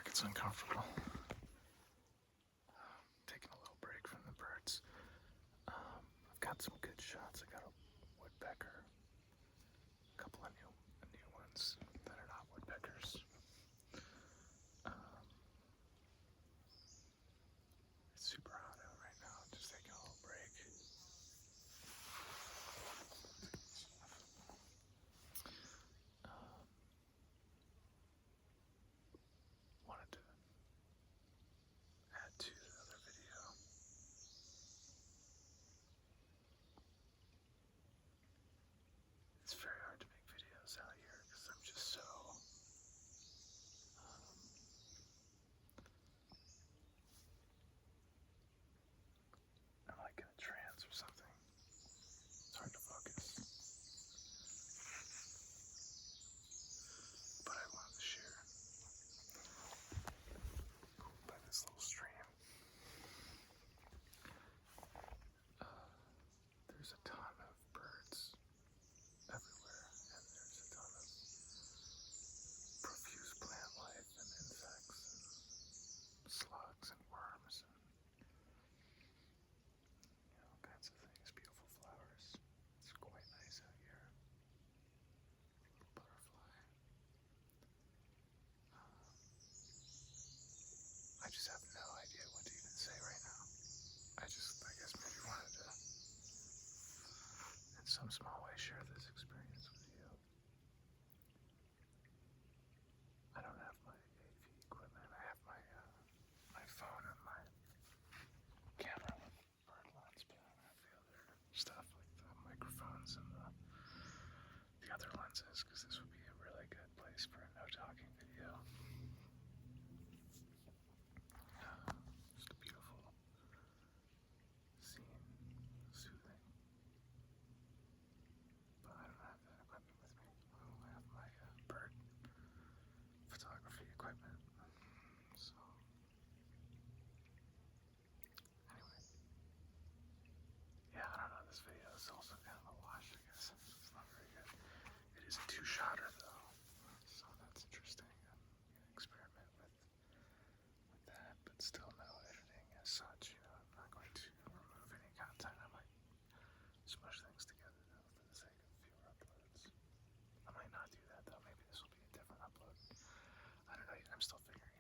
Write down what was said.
like it's uncomfortable. Taking a little break from the birds. I've got some good shots. I got a woodpecker, a couple of new ones that are not woodpeckers. It's super hot out right now. Just taking a little break. Wanted to add to the other video. It's very hard to make videos out here because I'm just so I'm like in a trance or something. It's hard to focus. But I wanted to share by this little stream. There's a ton of birds everywhere, and there's a ton of profuse plant life and insects and slugs and worms and all kinds of things. Beautiful flowers. It's quite nice out here. Butterfly. I just have no idea what to even say right now. I guess maybe wanted to, in some small way, share this experience with you. I don't have my AV equipment. I have my phone and my camera with bird lens, but I don't have the other stuff like the microphones and the other lenses, because this would be a really good place for a no-talking video. Just a beautiful scene, soothing. But I don't have that equipment with me. I have my bird photography equipment. So, anyway. Yeah, I don't know. This video is also kind of a wash, I guess. It's not very good. It is a two-shotter, though. So that's interesting. I'm going to experiment with that, but still no editing as such. I'm not going to remove any content. I might smush things together, though, for the sake of fewer uploads. I might not do that, though. Maybe this will be a different upload. I don't know. I'm still figuring